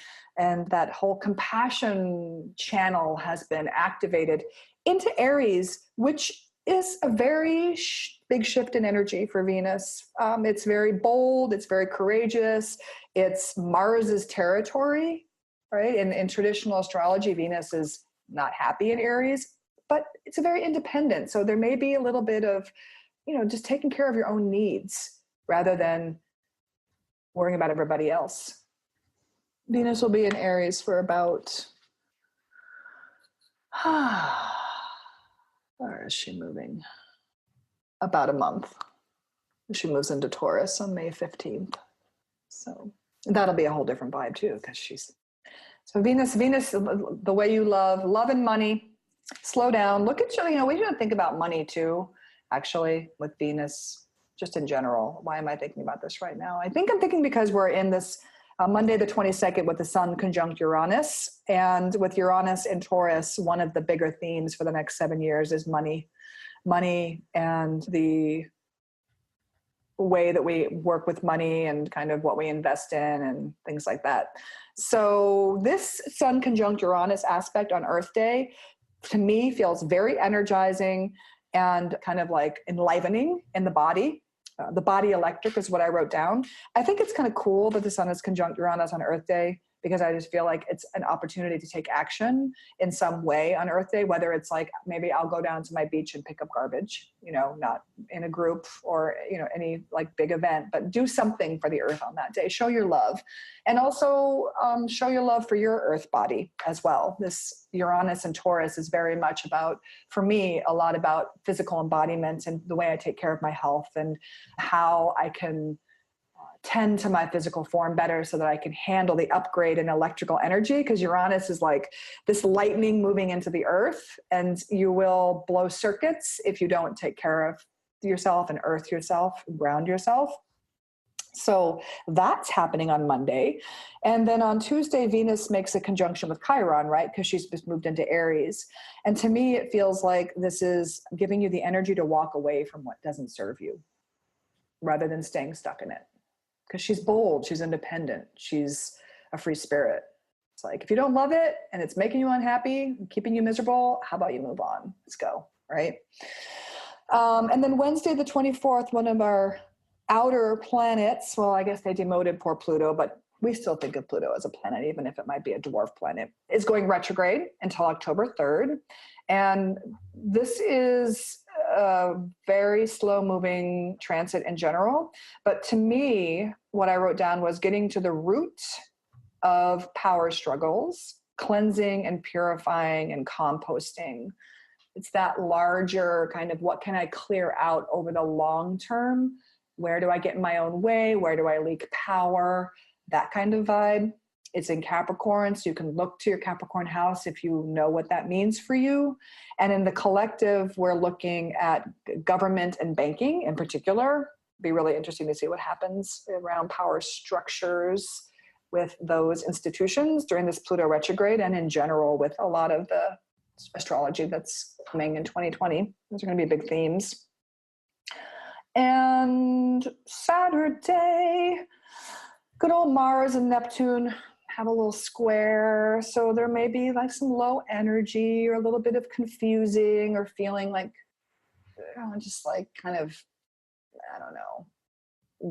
that whole compassion channel has been activated into Aries, which is a very big shift in energy for Venus. It's very bold. It's very courageous. It's Mars's territory, right? In traditional astrology, Venus is not happy in Aries, but it's a very independent. So there may be a little bit of, just taking care of your own needs rather than worrying about everybody else. Venus will be in Aries for about, where is she moving? About a month. She moves into Taurus on May 15th. So that'll be a whole different vibe too, because Venus, the way you love and money, slow down. Look at we should think about money too, actually, with Venus. Just in general. Why am I thinking about this right now? I'm thinking because we're in this Monday the 22nd with the sun conjunct Uranus. And with Uranus in Taurus, one of the bigger themes for the next 7 years is money and the way that we work with money and kind of what we invest in and things like that. So this sun conjunct Uranus aspect on Earth Day, to me, feels very energizing and kind of like enlivening in the body. The body electric is what I wrote down. I think it's kind of cool that the sun is conjunct Uranus on Earth Day, because I just feel like it's an opportunity to take action in some way on Earth Day, whether it's like, maybe I'll go down to my beach and pick up garbage, not in a group or, any like big event, but do something for the earth on that day. Show your love. And also show your love for your earth body as well. This Uranus and Taurus is very much about, for me, a lot about physical embodiment and the way I take care of my health and how I can tend to my physical form better so that I can handle the upgrade in electrical energy, because Uranus is like this lightning moving into the earth, and you will blow circuits if you don't take care of yourself and earth yourself, ground yourself. So that's happening on Monday. And then on Tuesday, Venus makes a conjunction with Chiron, right? Because she's just moved into Aries. And to me, it feels like this is giving you the energy to walk away from what doesn't serve you rather than staying stuck in it. Because she's bold, she's independent, she's a free spirit. It's like, if you don't love it and it's making you unhappy, keeping you miserable, how about you move on? Let's go, right? And then Wednesday, the 24th, one of our outer planets, well, I guess they demoted poor Pluto, but we still think of Pluto as a planet, even if it might be a dwarf planet, is going retrograde until October 3rd. And this is a very slow moving transit in general. But to me, what I wrote down was getting to the root of power struggles, cleansing and purifying and composting. It's that larger kind of, what can I clear out over the long term? Where do I get in my own way? Where do I leak power? That kind of vibe. It's in Capricorn, so you can look to your Capricorn house if you know what that means for you. And in the collective, we're looking at government and banking in particular. Be really interesting to see what happens around power structures with those institutions during this Pluto retrograde, and in general with a lot of the astrology that's coming in 2020. Those are going to be big themes. And Saturday, good old Mars and Neptune have a little square. So there may be like some low energy or a little bit of confusing or feeling like, just like kind of, I don't know,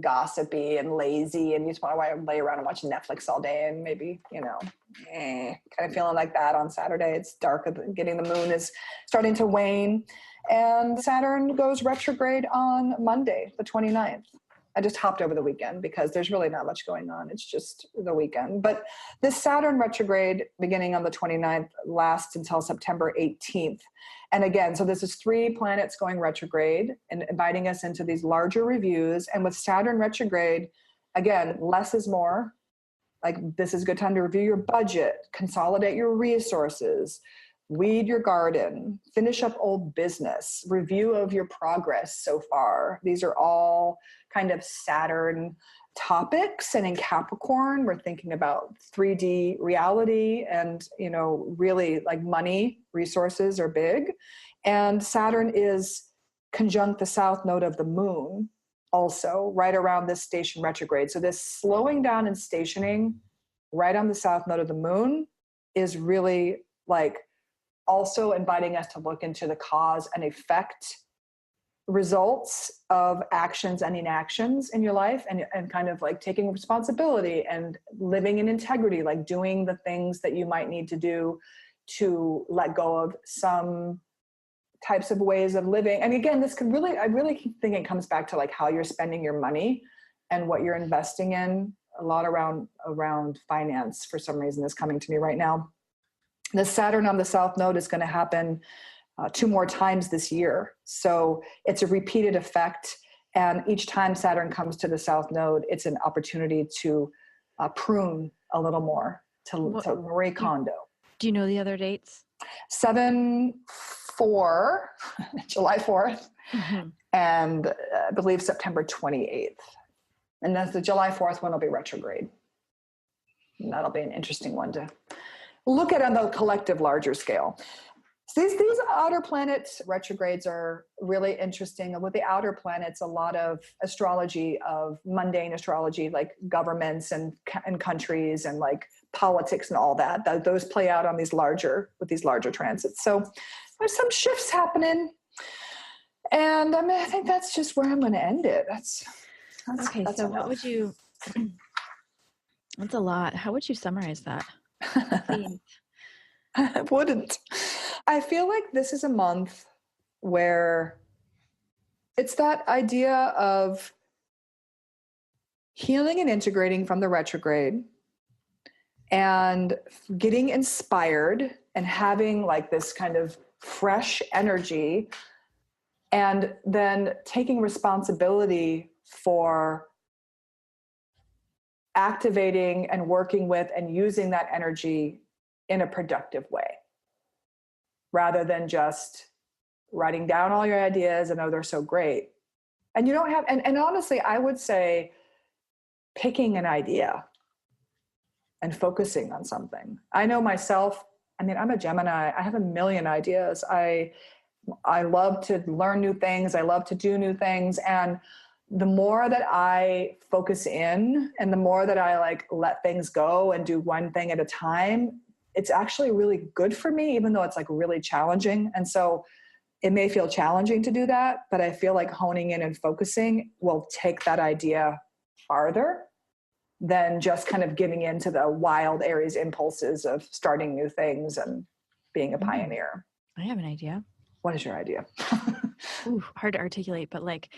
gossipy and lazy, and you just want to lay around and watch Netflix all day and maybe, kind of feeling like that on Saturday. It's dark, getting the moon is starting to wane. And Saturn goes retrograde on Monday, the 29th. I just hopped over the weekend because there's really not much going on. It's just the weekend. But this Saturn retrograde beginning on the 29th lasts until September 18th. And again, so this is 3 planets going retrograde and inviting us into these larger reviews. And with Saturn retrograde, again, less is more. Like, this is a good time to review your budget, consolidate your resources, weed your garden, finish up old business, review of your progress so far. These are all kind of Saturn topics. And in Capricorn, we're thinking about 3D reality and, really like money, resources are big. And Saturn is conjunct the south node of the moon also right around this station retrograde. So this slowing down and stationing right on the south node of the moon is really like also inviting us to look into the cause and effect results of actions and inactions in your life, and kind of like taking responsibility and living in integrity, like doing the things that you might need to do to let go of some types of ways of living. And again, I really think it comes back to like how you're spending your money and what you're investing in. A lot around finance for some reason is coming to me right now. The Saturn on the south node is going to happen 2 more times this year. So it's a repeated effect. And each time Saturn comes to the south node, it's an opportunity to prune a little more, to Marie Kondo. Do you know the other dates? 7-4, July 4th, Mm-hmm. and I believe September 28th. And then the July 4th one will be retrograde. And that'll be an interesting one to look at on the collective larger scale. So these outer planet retrogrades are really interesting. And with the outer planets, a lot of astrology, of mundane astrology, like governments and countries and like politics and all that, those play out on these larger transits. So there's some shifts happening. And I think that's just where I'm going to end it. That's okay. That's So enough. what would you, that's a lot. How would you summarize that? I wouldn't. I feel like this is a month where it's that idea of healing and integrating from the retrograde and getting inspired and having like this kind of fresh energy, and then taking responsibility for activating and working with and using that energy in a productive way, rather than just writing down all your ideas and, oh, they're so great. And you don't have, and honestly, I would say picking an idea and focusing on something. I know myself, I'm a Gemini. I have a million ideas. I love to learn new things. I love to do new things. And the more that I focus in and the more that I like let things go and do one thing at a time, it's actually really good for me, even though it's like really challenging. And so it may feel challenging to do that, but I feel like honing in and focusing will take that idea farther than just kind of giving into the wild Aries impulses of starting new things and being a pioneer. I have an idea. What is your idea? Ooh, hard to articulate, but like,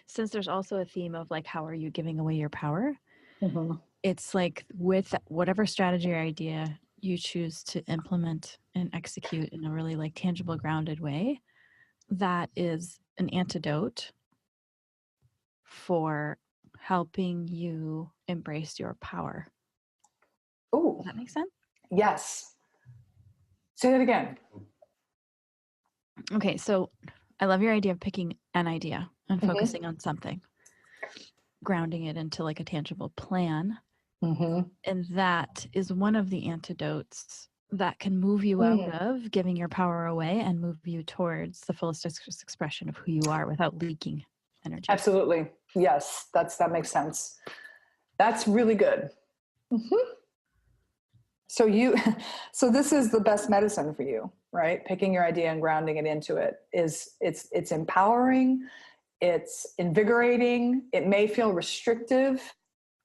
since there's also a theme of like, how are you giving away your power? Mm-hmm. It's like with whatever strategy or idea you choose to implement and execute in a really like tangible, grounded way, that is an antidote for helping you embrace your power. Oh, does that make sense? Yes. Say that again. Okay, so I love your idea of picking an idea and focusing on something, grounding it into like a tangible plan. And that is one of the antidotes that can move you out of giving your power away and move you towards the fullest expression of who you are without leaking energy. Absolutely. Yes, that makes sense. That's really good. So this is the best medicine for you, right? Picking your idea and grounding it into it it's empowering, it's invigorating. It may feel restrictive,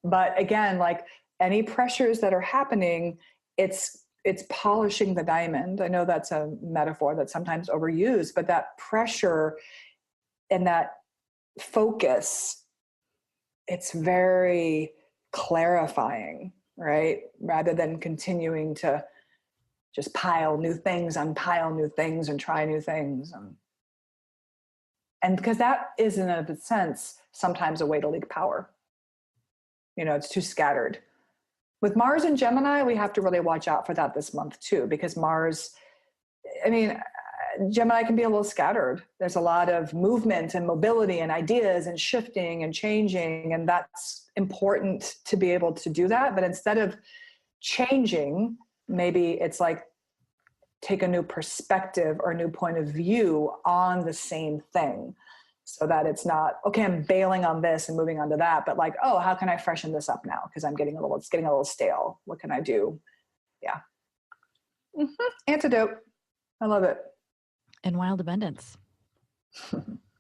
but again, like any pressures that are happening, it's polishing the diamond. I know that's a metaphor that's sometimes overused, but that pressure and that focus, it's very clarifying, right? Rather than continuing to just pile new things and try new things. And because that is in a sense, sometimes a way to leak power. It's too scattered. With Mars and Gemini, we have to really watch out for that this month too, because Gemini can be a little scattered. There's a lot of movement and mobility and ideas and shifting and changing, and that's important to be able to do that. But instead of changing, maybe it's like take a new perspective or a new point of view on the same thing, so that it's not, okay, I'm bailing on this and moving on to that, but like, oh, how can I freshen this up now? Because it's getting a little stale. What can I do? Yeah. Antidote. I love it. And wild abundance.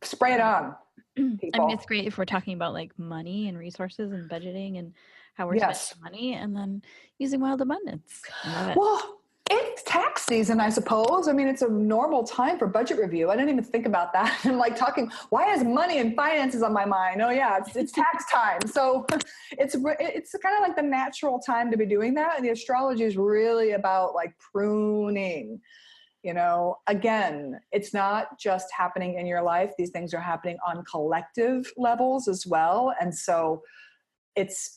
Spray it on. People. I mean, it's great if we're talking about like money and resources and budgeting and how we're spending money, and then using wild abundance. I love it. Well, it's tax season, I suppose. I mean, it's a normal time for budget review. I didn't even think about that. I'm like why is money and finances on my mind? Oh yeah, it's tax time. So it's kind of like the natural time to be doing that. And the astrology is really about like pruning. Again, it's not just happening in your life. These things are happening on collective levels as well. And so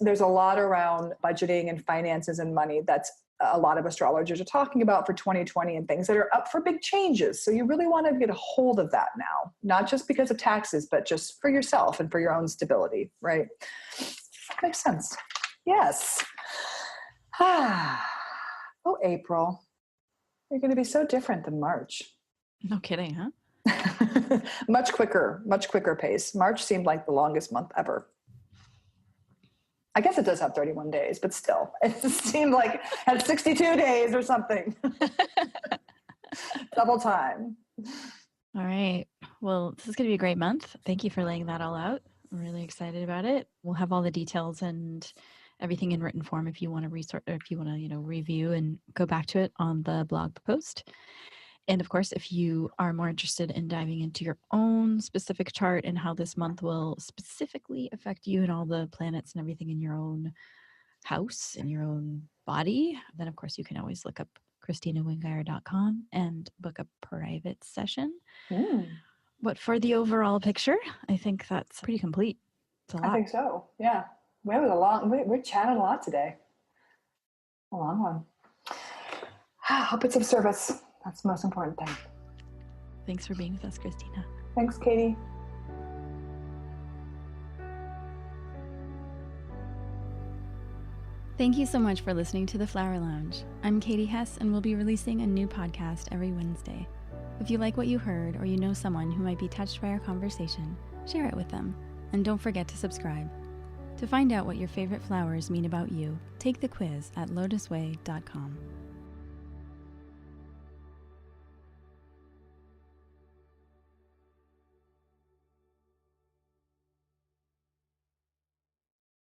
there's a lot around budgeting and finances and money that's a lot of astrologers are talking about for 2020 and things that are up for big changes. So you really want to get a hold of that now, not just because of taxes, but just for yourself and for your own stability, right? Makes sense. Yes. Oh, April. You're going to be so different than March. No kidding, huh? Much quicker pace. March seemed like the longest month ever. I guess it does have 31 days, but still, it seemed like it had 62 days or something. Double time. All right. Well, this is going to be a great month. Thank you for laying that all out. I'm really excited about it. We'll have all the details and everything in written form if you want to review and go back to it on the blog post. And of course, if you are more interested in diving into your own specific chart and how this month will specifically affect you and all the planets and everything in your own house, in your own body, then of course you can always look up KristinaWingeier.com and book a private session. But for the overall picture, I think that's pretty complete. It's a lot. I think so. Yeah. We chatted a lot today. A long one. Hope it's of service. That's the most important thing. Thanks for being with us, Kristina. Thanks, Katie. Thank you so much for listening to The Flower Lounge. I'm Katie Hess, and we'll be releasing a new podcast every Wednesday. If you like what you heard or you know someone who might be touched by our conversation, share it with them. And don't forget to subscribe. To find out what your favorite flowers mean about you, take the quiz at lotuswei.com.